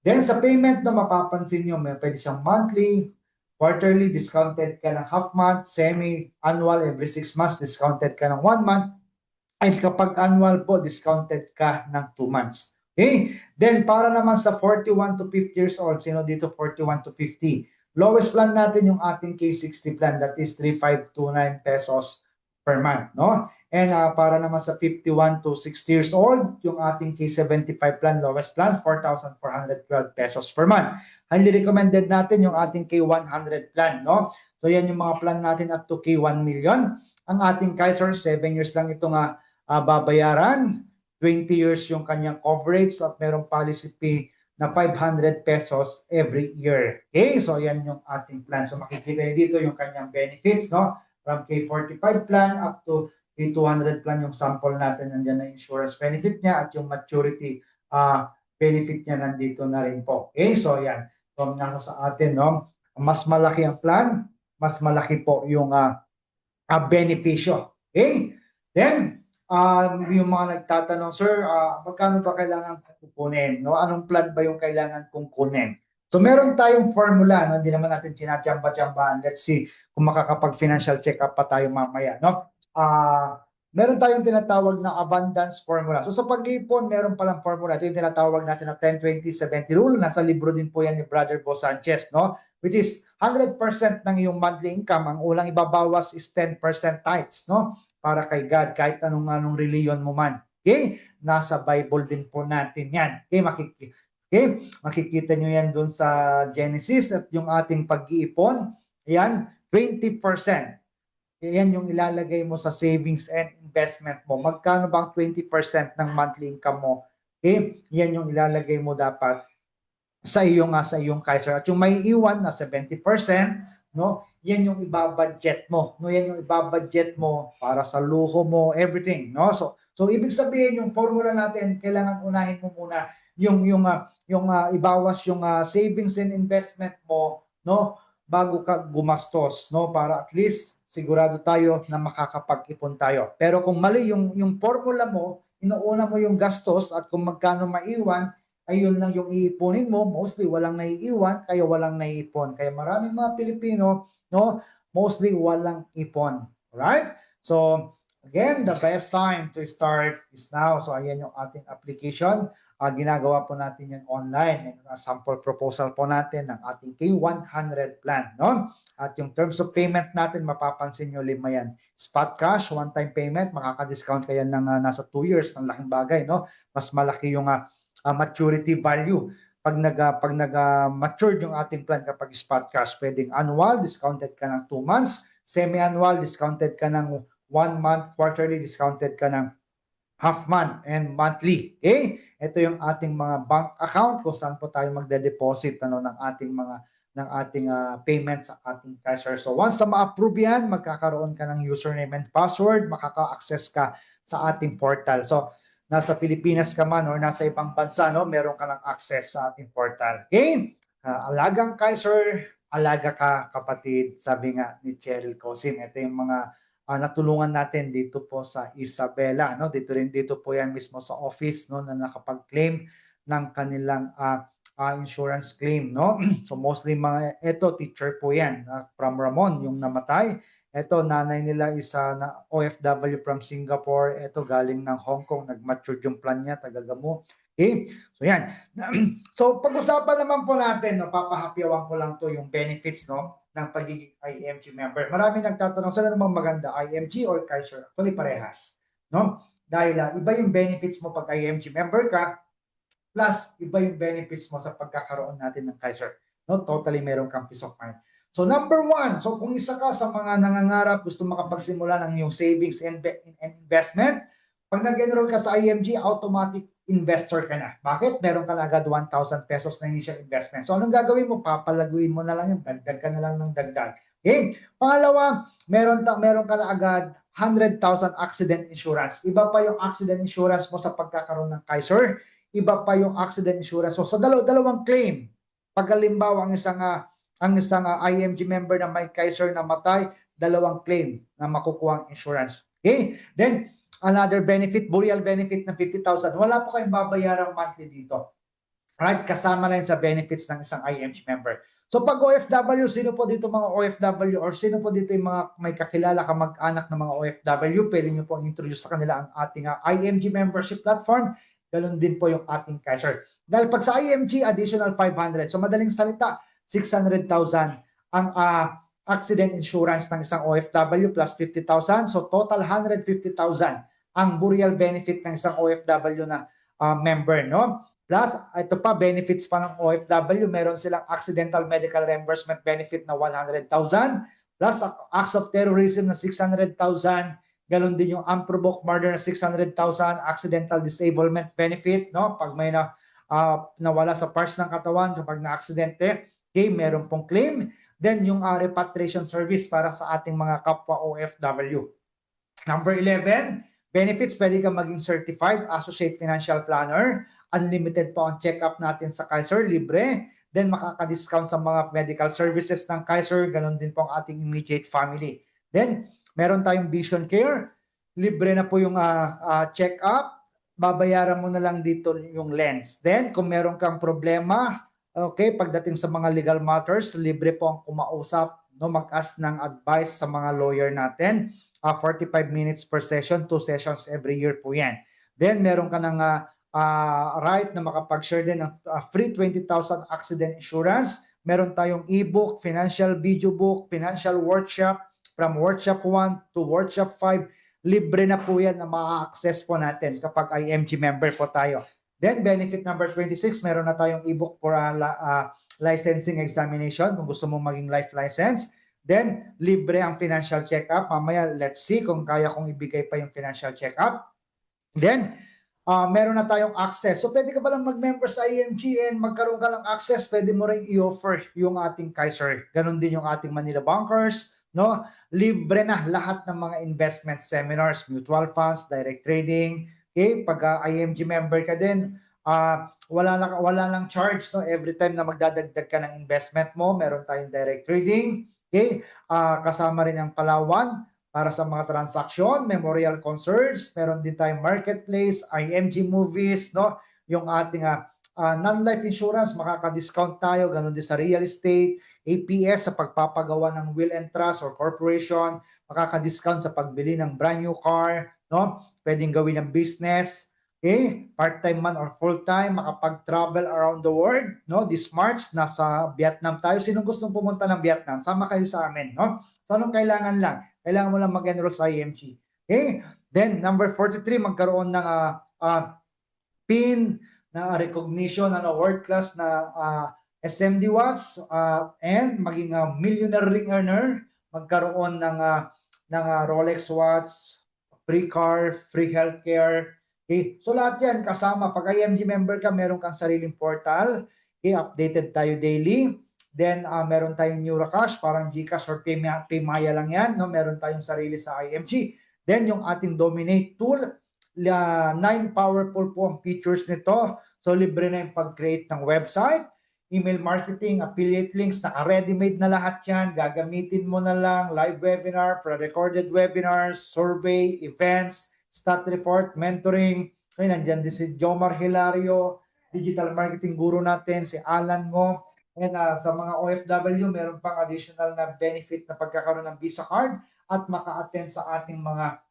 Then, sa payment na mapapansin nyo, may pwede siyang monthly, quarterly, discounted ka ng half month, semi-annual, every 6 months, discounted ka ng 1 month, ay kapag annual po, discounted ka ng 2 months. Okay? Then, para naman sa 41 to 50 years old, sino dito 41 to 50? Lowest plan natin yung ating K60 plan, that is 3,529 pesos per month, no? And para naman sa 51 to 60 years old, yung ating K75 plan, lowest plan, 4,412 pesos per month. Highly recommended natin yung ating K100 plan, no? So yan yung mga plan natin up to K1 million. Ang ating Kaiser, 7 years lang ito babayaran. 20 years yung kanyang coverage at merong policy fee na 500 pesos every year. Okay, so yan yung ating plan. So makikita nyo dito yung kanyang benefits, no? From K45 plan up to K200 plan yung sample natin. Nandiyan na insurance benefit niya at yung maturity benefit niya nandito na rin po. Okay, so yan. So nasa sa atin, no? Mas malaki ang plan, mas malaki po yung benepisyo. Okay? Then, yung mga nagtatanong, Sir, magkano ba kailangan kong kukunin? No? Anong plan ba yung kailangan kong kunin? So, meron tayong formula, no? Hindi naman natin sinachamba-chambaan. Let's see kung makakapag-financial check-up pa tayo mamaya. No? Meron tayong tinatawag na abundance formula. So, sa pag-iipon, meron palang formula. Ito yung tinatawag natin na 10-20-70 rule. Nasa libro din po yan ni Brother Bo Sanchez, no? Which is 100% ng iyong monthly income. Ang ulang ibabawas is 10% tithes, no? Para kay God, kahit anong reliyon mo man. Okay? Nasa Bible din po natin yan. Okay? Makikita nyo yan dun sa Genesis at yung ating pag-iipon. Yan, 20%. Yan yung ilalagay mo sa savings and investment mo. Magkano ba ang 20% ng monthly income mo? Okay? Yan yung ilalagay mo dapat sa iyong Kaiser. At yung may iwan na 70%, no? Yan yung ibabudget mo. No, yan yung ibabudget mo para sa luho mo, everything, no? So ibig sabihin yung formula natin, kailangan unahin mo muna yung ibawas yung savings and investment mo, no? Bago ka gumastos, no? Para at least sigurado tayo na makakapag-ipon tayo. Pero kung mali yung formula mo, inuuna mo yung gastos at kung magkano maiwan, ayun lang yung iipunin mo, mostly walang naiiwan, kaya walang naiipon. Kaya maraming mga Pilipino, no, mostly walang ipon. Alright? So, again, the best time to start is now. So, ayan yung ating application. Ginagawa po natin yan online. And sample proposal po natin ng ating K100 plan, no? At yung terms of payment natin, mapapansin nyo 5 yan. Spot cash, one-time payment, makaka-discount kaya ng nasa 2 years, ng laking bagay, no? Mas malaki yung maturity value. Pag nag-mature yung ating plan kapag spot cash, pwedeng annual, discounted ka ng 2 months, semi-annual, discounted ka ng 1 month, quarterly, discounted ka ng half month, and monthly. Okay? Ito yung ating mga bank account kung saan po tayo magde-deposit ng ating payment sa ating cashier. So once na ma-approve yan, magkakaroon ka ng username and password, makaka-access ka sa ating portal. So nasa Pilipinas ka man or nasa ibang bansa, no, meron ka ng access sa ating portal. Okay? Alagang Kaiser, alaga ka kapatid, sabi nga ni Cheryl Cosim. Ito yung mga natulungan natin dito po sa Isabela, no? Dito po yan mismo sa office, no, na nakapag-claim ng kanilang insurance claim, no? So mostly mga ito teacher po yan from Ramon yung namatay. Ito nanay nila isa na OFW from Singapore. Ito galing ng Hong Kong, nag-mature yung plan niya, tagagamo. Okay? So yan. So pag-usapan naman po natin, no, papahapyawan ko lang to yung benefits, no, ng pagiging IMG member. Marami nagtatanong, saan namang maganda, IMG or Kaiser? Actually parehas, no? Dahil iba yung benefits mo pag IMG member ka, plus iba yung benefits mo sa pagkakaroon natin ng Kaiser. No, totally meron kang peace of mind. So number 1, so kung isa ka sa mga nangangarap, gusto makapagsimula ng yung savings and investment, pag nag-enroll ka sa IMG, automatic investor ka na. Bakit? Meron ka na agad 1,000 pesos na initial investment. So anong gagawin mo? Papalaguin mo na lang yun, dagdag ka na lang ng dagdag. Okay? Pangalawa, meron ka na agad 100,000 accident insurance. Iba pa yung accident insurance mo sa pagkakaroon ng Kaiser, iba pa yung accident insurance mo sa dalawang claim. Pag halimbawa ang isang IMG member na may Kaiser na matay, dalawang claim na makukuha ang insurance. Okay? Then, another benefit, burial benefit na 50,000. Wala po kayong babayarang monthly dito. Right? Kasama na yun sa benefits ng isang IMG member. So pag OFW, sino po dito mga OFW or sino po dito yung mga may kakilala kamag-anak ng mga OFW, pwede nyo po introduce sa kanila ang ating IMG membership platform. Ganun din po yung ating Kaiser. Dahil pag sa IMG, additional 500. So madaling salita, 600,000 ang accident insurance ng isang OFW plus 50,000. So total 150,000 ang burial benefit ng isang OFW na member, no? Plus, ito pa, benefits pa ng OFW, meron silang accidental medical reimbursement benefit na 100,000, plus acts of terrorism na 600,000, galon din yung unprovoked murder na 600,000, accidental disablement benefit, no? Pag may nawala sa parts ng katawan, kapag na-aksidente, okay, meron pong claim. Then yung repatriation service para sa ating mga kapwa OFW. Number 11, benefits, pwede kang maging certified associate financial planner. Unlimited po ang check-up natin sa Kaiser, libre. Then makaka-discount sa mga medical services ng Kaiser, ganun din po ang ating immediate family. Then meron tayong vision care, libre na po yung check-up, babayaran mo na lang dito yung lens. Then kung meron kang problema, okay, pagdating sa mga legal matters, libre po ang kumausap, no, mag-ask ng advice sa mga lawyer natin. 45 minutes per session, 2 sessions every year po yan. Then meron ka ng right na makapag-share din ng free 20,000 accident insurance. Meron tayong e-book, financial video book, financial workshop, from workshop 1 to workshop 5. Libre na po yan na ma-access po natin kapag IMG member po tayo. Then benefit number 26, meron na tayong e-book for licensing examination kung gusto mong maging life license. Then, libre ang financial check-up. Mamaya, let's see kung kaya kong ibigay pa yung financial check-up. Then, meron na tayong access. So, pwede ka ba lang mag-member sa IMG and magkaroon ka lang access, pwede mo rin i-offer yung ating Kaiser. Ganon din yung ating Manila Bankers, no? Libre na lahat ng mga investment seminars, mutual funds, direct trading. Okay, pag IMG member ka din, wala lang charge, no? Every time na magdadagdag ka ng investment mo, meron tayong direct trading. Okay, kasama rin ang Palawan para sa mga transaksyon, memorial concerts, meron din tayong marketplace, IMG movies, no? Yung ating non-life insurance, makaka-discount tayo, ganun din sa real estate, APS sa pagpapagawa ng will and trust or corporation, makaka-discount sa pagbili ng brand new car, no? Pwedeng gawin ng business, okay? Part-time man or full-time, makapag-travel around the world, no? This March, nasa Vietnam tayo. Sinong gustong pumunta ng Vietnam? Sama kayo sa amin, no? So, anong kailangan lang? Kailangan mo lang mag-enroll sa IMG. Okay? Then, number 43, magkaroon ng PIN na recognition, world class na SMD watch, and maging millionaire ring earner, magkaroon ng Rolex watch, free car, free healthcare. Okay? So lahat yan kasama. Pag IMG member ka, meron kang sariling portal. Okay? Updated tayo daily. Then meron tayong Neuracash, parang GCash or Paymaya lang yan. No? Meron tayong sarili sa IMG. Then yung ating Dominate tool, 9 powerful po ang features nito. So libre na yung pag-create ng website, email marketing, affiliate links, naka-ready-made na lahat yan. Gagamitin mo na lang, live webinar, pre-recorded webinars, survey, events, stat report, mentoring. Ay, nandyan din si Jomar Hilario, digital marketing guru natin, si Alan Ngo. And sa mga OFW, meron pang additional na benefit na pagkakaroon ng Visa card at maka-attend sa ating mga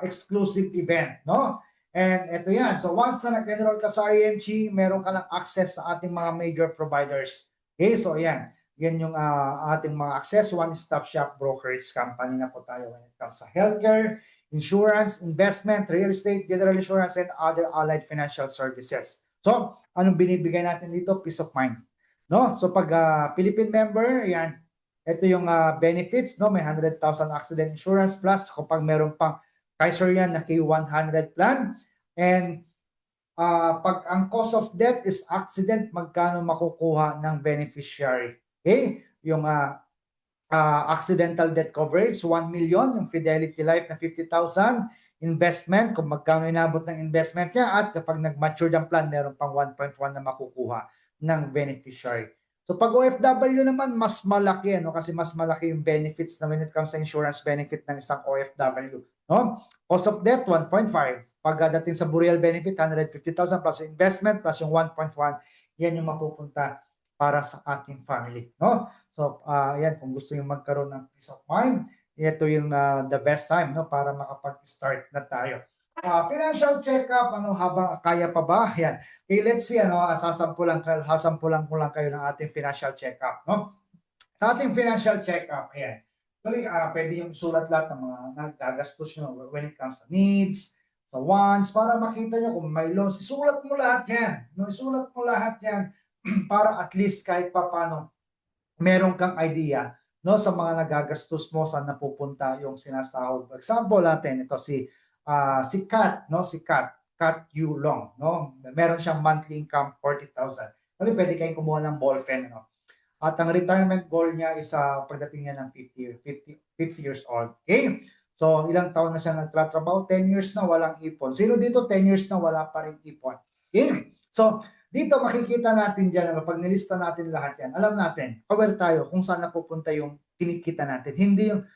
exclusive event, no? And ito yan. So once na nag-enroll ka sa IMG, meron ka lang access sa ating mga major providers. Okay, so ayan. Yan yung ating mga access. One-stop shop brokerage company na po tayo when it comes sa healthcare, insurance, investment, real estate, general insurance, and other allied financial services. So, anong binibigay natin dito? Peace of mind. No? So pag Philippine member, yan, ito yung benefits, no? May 100,000 accident insurance plus kapag meron pang Kaiser yan na K100 plan. And pag ang cause of death is accident, magkano makukuha ng beneficiary? Okay? Yung accidental death coverage, 1 million, yung Fidelity Life na 50,000, investment, kung magkano inabot ng investment niya, at kapag nag-mature yung plan, meron pang 1.1 na makukuha ng beneficiary. So pag OFW naman, mas malaki, no? Kasi mas malaki yung benefits na when it comes sa insurance benefit ng isang OFW. No? Cost of death, 1.5. Pagdating sa burial benefit, 150,000 plus investment plus yung 1.1, yan yung mapupunta para sa ating family. No? So, yan, kung gusto yung magkaroon ng peace of mind, ito yung the best time, no, para makapag-start na tayo. Financial check-up, ano, habang kaya pa ba? Yan. Okay, let's see, ano, sasampulan ko lang kayo ng ating financial check-up, no? Sa ating financial check-up, ayan. Actually, pwede yung sulat lahat ng mga nagagastos nyo when it comes to needs, sa wants, para makita nyo kung may loans. Isulat mo lahat yan. No? Isulat mo lahat yan para at least kahit pa paano meron kang idea, no, sa mga nagagastos mo, saan napupunta yung sinasahod. For example natin, ito si Kat, no, si Kat Yulong, no? Meron siyang monthly income 40,000. Ano, pwede kayong kumuha ng ballpen, no? At ang retirement goal niya is pagdating niya ng 50 years old. Okay? So, ilang taon na siya nagtatrabaho? 10 years na walang ipon. Sino dito 10 years na wala pa rin ipon? Okay? So, dito makikita natin dyan, ano, pag nilista natin lahat yan, alam natin, aware tayo kung saan napupunta yung kinikita natin. Hindi yung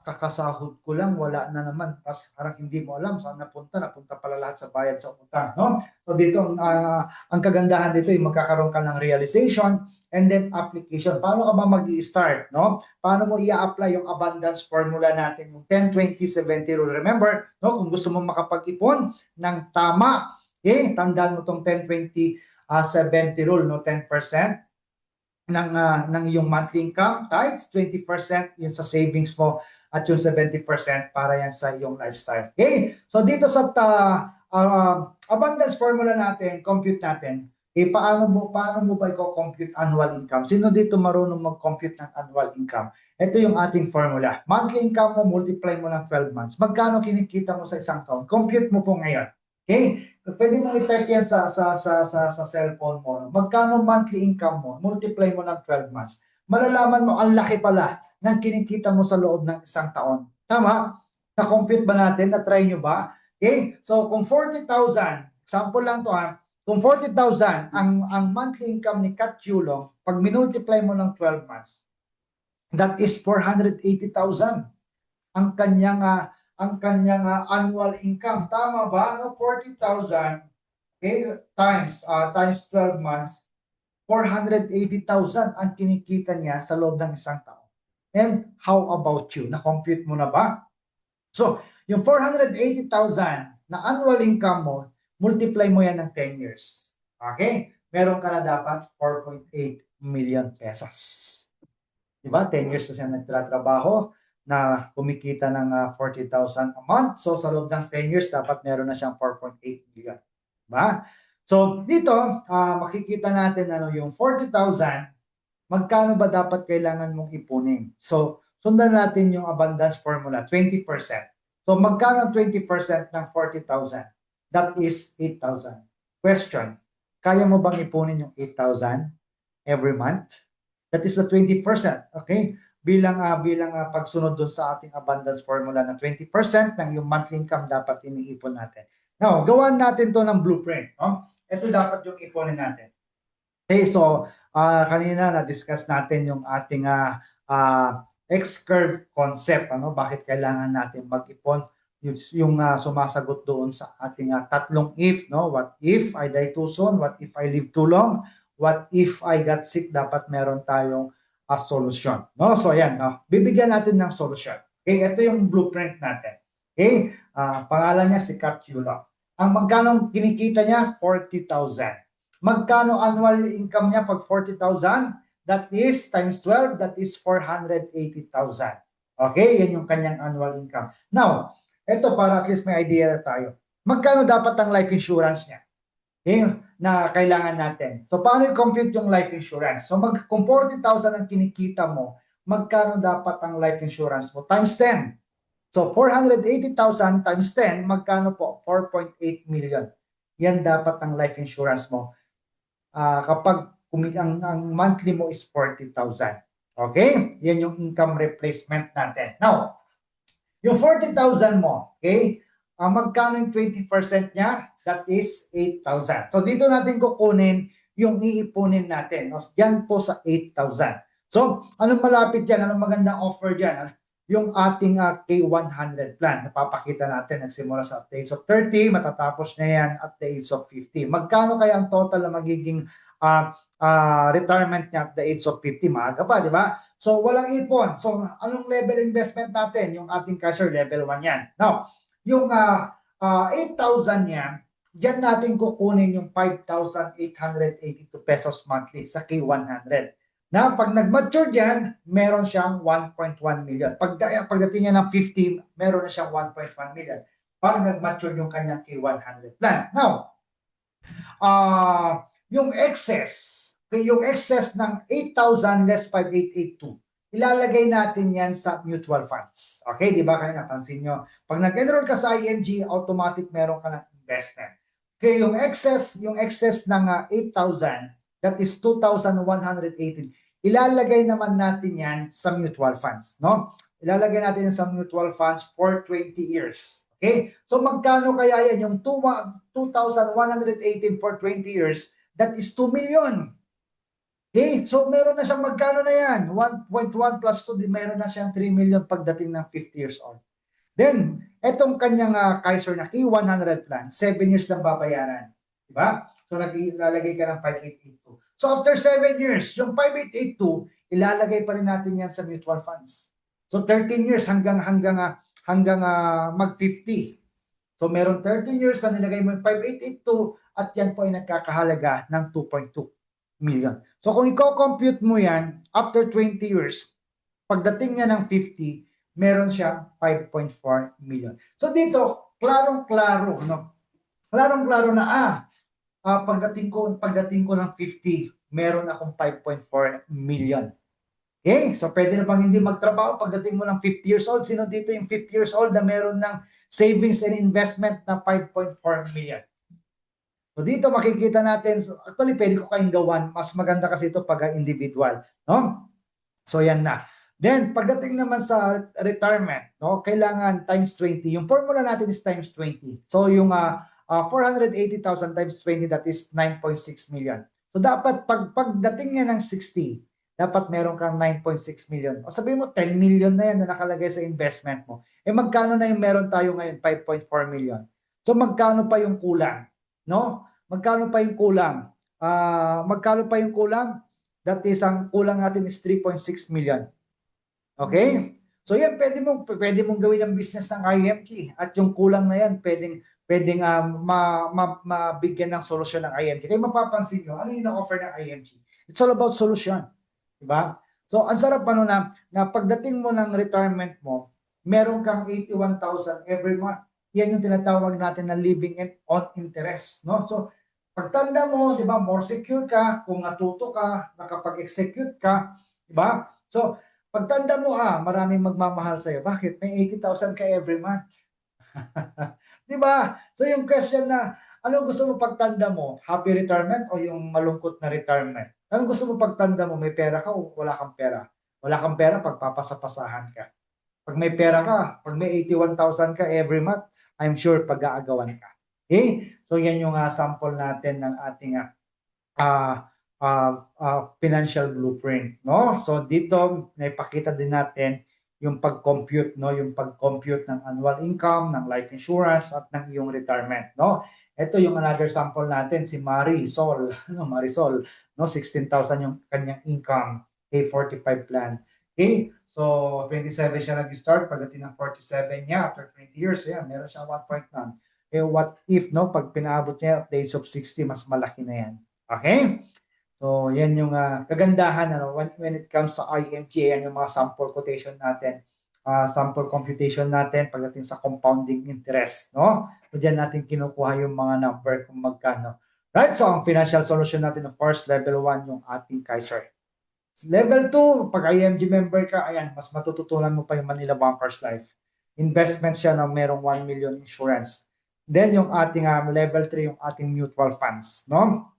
kakasahod ko lang, wala na naman. Tapos parang hindi mo alam saan napunta pala lahat sa bayad sa utang. No? So dito, ang kagandahan dito, yung magkakaroon ka ng realization and then application. Paano ka ba mag-i-start? No? Paano mo i-apply yung abundance formula natin, yung 10-20-70 rule? Remember, no, kung gusto mo makapag-ipon ng tama, okay, tandaan mo itong 10-20-70 rule, no? 10% ng iyong monthly income, tithes, 20% yun sa savings mo, at yung 70% para yan sa iyong lifestyle. Okay? So dito sa abundance formula natin, compute natin, paano mo ba i-compute annual income? Sino dito marunong mag-compute ng annual income? Ito yung ating formula. Monthly income mo, multiply mo ng 12 months. Magkano kinikita mo sa isang taon? Compute mo po ngayon. Okay? Pwede mo i-type yan sa cellphone mo. Magkano monthly income mo? Multiply mo ng 12 months. Malalaman mo, ang laki pala ng kinikita mo sa loob ng isang taon. Tama? Na-compute ba natin? Na-try nyo ba? Okay? So, kung 40,000, example lang to ha, kung 40,000 ang monthly income ni Kat Yulong, pag minultiply mo ng 12 months, that is 480,000 ang kanyang annual income. Tama ba? No, 40,000, okay, times 12 months, 480,000 ang kinikita niya sa loob ng isang taon. And how about you? Na-compute mo na ba? So, yung 480,000 na annual income mo, multiply mo yan ng 10 years. Okay? Meron ka na dapat 4.8 million pesos. Diba? 10 years na siya nagtatrabaho na kumikita ng 40,000 a month. So, sa loob ng 10 years, dapat meron na siyang 4.8 million. Diba? So, dito, makikita natin yung 40,000, magkano ba dapat kailangan mong ipunin? So, sundan natin yung abundance formula, 20%. So, magkano 20% ng 40,000? That is 8,000. Question, kaya mo bang ipunin yung 8,000 every month? That is the 20%. Okay? Bilang pagsunod dun sa ating abundance formula na 20% ng yung monthly income dapat iniipon natin. Now, gawan natin to ng blueprint. No? Ito dapat yung iponin natin. Okay, so kanina na-discuss natin yung ating X-curve concept. Ano? Bakit kailangan natin mag-ipon? Yung sumasagot doon sa ating tatlong if. No? What if I die too soon? What if I live too long? What if I got sick? Dapat meron tayong solusyon. No? So yan, no? Bibigyan natin ng solusyon. Okay, ito yung blueprint natin. Okay, pangalan niya si Kat Yulong. Ang magkano kinikita niya? 40,000. Magkano annual income niya pag 40,000? That is times 12, that is 480,000. Okay, yan yung kanyang annual income. Now, ito para at least may idea na tayo. Magkano dapat ang life insurance niya? Okay, na kailangan natin. So, paano i-compute yung life insurance? So, kung 40,000 ang kinikita mo, magkano dapat ang life insurance mo? Times 10. So, 480,000 times 10, magkano po? 4.8 million. Yan dapat ang life insurance mo. Kapag ang monthly mo is 40,000. Okay? Yan yung income replacement natin. Now, yung 40,000 mo, okay? Magkano yung 20% niya? That is 8,000. So dito natin kukunin yung iipunin natin. No? Diyan po sa 8,000. So, anong malapit dyan? Anong magandang offer dyan? Yung ating K100 plan. Napapakita natin, nagsimula sa the age of 30, matatapos na yan at the age of 50. Magkano kaya ang total na magiging retirement niya at the age of 50? Maaga pa, di ba? So, walang ipon. So, anong level investment natin? Yung ating cashier, level 1 yan. Now, yung 8,000 yan, diyan natin kukunin yung 5,882 pesos monthly sa K100. Na pag nag-mature diyan, meron siyang 1.1 million. Pagdating niya ng 50, meron na siyang 1.1 million. Pag nag-mature yung kanyang K100 plan. Now, yung excess ng 8,000 less 5,882, ilalagay natin yan sa mutual funds. Okay, di ba? Kaya napansin nyo, pag nag-enroll ka sa IMG, automatic meron ka ng investment. Okay, yung excess ng 8,000, that is 2,118, ilalagay naman natin yan sa mutual funds, no? Ilalagay natin yan sa mutual funds for 20 years. Okay? So magkano kaya yan? Yung 2,118 for 20 years, that is 2 million. Okay? So meron na siyang magkano na yan? 1.1 plus 2, meron na siyang 3 million pagdating ng 50 years old. Then, etong kanyang Kaiser na K100 plan, 7 years lang babayaran. Diba? So naglalagay ka ng 5,882. So after 7 years, yung 5,882, ilalagay pa rin natin yan sa mutual funds. So 13 years hanggang mag-50. So meron 13 years na nilagay mo yung 5,882 at yan po ay nagkakahalaga ng 2.2 million. So kung i-compute mo yan, after 20 years, pagdating niya ng 50, meron siyang 5.4 million. So dito, klarong-klaro, no? Klarong-klaro na pagdating ko ng 50, meron akong 5.4 million. Okay? So pwede na bang hindi magtrabaho pagdating mo ng 50 years old? Sino dito yung 50 years old na meron ng savings and investment na 5.4 million? So dito makikita natin, so actually pwede ko kayong gawan, mas maganda kasi ito pag individual, no? So yan na. Then pagdating naman sa retirement, no, kailangan times 20. Yung formula natin is times 20. So yung 480,000 times 20, that is 9.6 million. So dapat pagdating niya ng 60, dapat meron kang 9.6 million. O sabihin mo 10 million na yan na nakalagay sa investment mo. Eh magkano na yung meron tayo ngayon? 5.4 million. So magkano pa yung kulang? No? Magkano pa yung kulang? Magkano pa yung kulang? That is, ang kulang natin is 3.6 million. Okay? So yan, pwede mong gawin ang business ng IMG. At yung kulang na yan, pwedeng mabigyan ng solusyon ng IMG. Kaya mapapansin nyo, ano yung na-offer ng IMG? It's all about solution. Diba? So, ang sarap na pagdating mo ng retirement mo, meron kang 81,000 every month. Yan yung tinatawag natin na living on interest. No? So, pagtanda mo, di ba, more secure ka, kung natuto ka, nakapag-execute ka, di ba? So, pagtanda mo, maraming magmamahal sa'yo. Bakit? May 80,000 ka every month. Di ba? So, yung question na, ano gusto mo pagtanda mo? Happy retirement o yung malungkot na retirement? Ano gusto mo pagtanda mo? May pera ka o wala kang pera? Wala kang pera, pagpapasapasahan ka. Pag may pera ka, pag may 81,000 ka every month, I'm sure pag-aagawan ka. Okay? So, yan yung sample natin ng ating financial blueprint, no? So dito naipakita din natin yung pag-compute, no, yung pag-compute ng annual income, ng life insurance at ng iyong retirement, no? Ito yung another sample natin, si Marisol, no, Marisol, no, 16,000 yung kanyang income, A45 plan. Okay? So 27 siya nag-start, pagdating ng 47 niya after 20 years, ayan, meron siya 1.9. Eh what if, no, pag pinaabot niya at the age of 60, mas malaki na yan. Okay? So, yan yung kagandahan when it comes sa IMG, yan yung mga sample quotation natin, sample computation natin pagdating sa compounding interest, no? So, diyan natin kinukuha yung mga number kung magkano. Right? So, ang financial solution natin, of course, level 1 yung ating Kaiser. Level 2, pag IMG member ka, ayan, mas matututunan mo pa yung Manila Bankers Life. Investment siya na merong 1 million insurance. Then, yung ating level 3, yung ating mutual funds, no?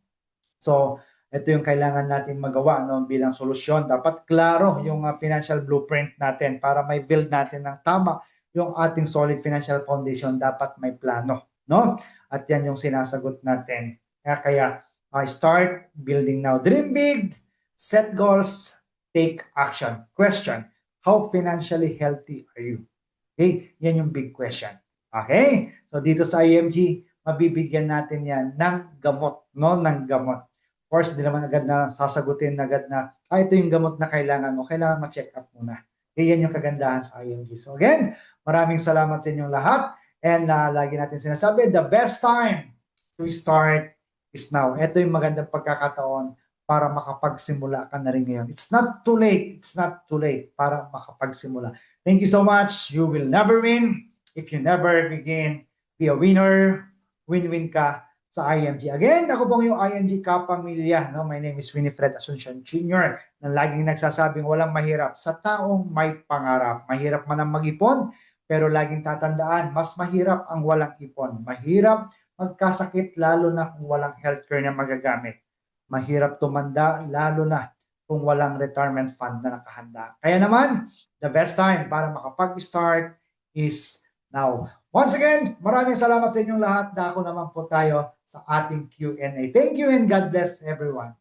So, ito yung kailangan natin magawa no, bilang solusyon. Dapat klaro yung financial blueprint natin para may build natin ng tama yung ating solid financial foundation. Dapat may plano, no? At yan yung sinasagot natin. Kaya start building now. Dream big, set goals, take action. Question, how financially healthy are you? Okay, yan yung big question. Okay, so dito sa IMG, mabibigyan natin yan ng gamot, no? Ng gamot. Of course, hindi naman agad na sasagutin agad na, ito yung gamot na kailangan mo. Kailangan ma-check up muna. Okay, yan yung kagandahan sa IMG. So again, maraming salamat sa inyong lahat. And lagi natin sinasabi, the best time to start is now. Ito yung magandang pagkakataon para makapagsimula ka na rin ngayon. It's not too late. It's not too late para makapagsimula. Thank you so much. You will never win if you never begin. Be a winner. Win-win ka sa IMG. Again, ako pong yung IMG kapamilya. No? My name is Winifred Asuncion Jr. na laging nagsasabing walang mahirap sa taong may pangarap. Mahirap man ang mag-ipon, pero laging tatandaan, mas mahirap ang walang ipon. Mahirap magkasakit lalo na kung walang healthcare na magagamit. Mahirap tumanda lalo na kung walang retirement fund na nakahanda. Kaya naman, the best time para makapag-start is now. Once again, maraming salamat sa inyong lahat. Dako naman po tayo sa ating Q&A. Thank you and God bless everyone.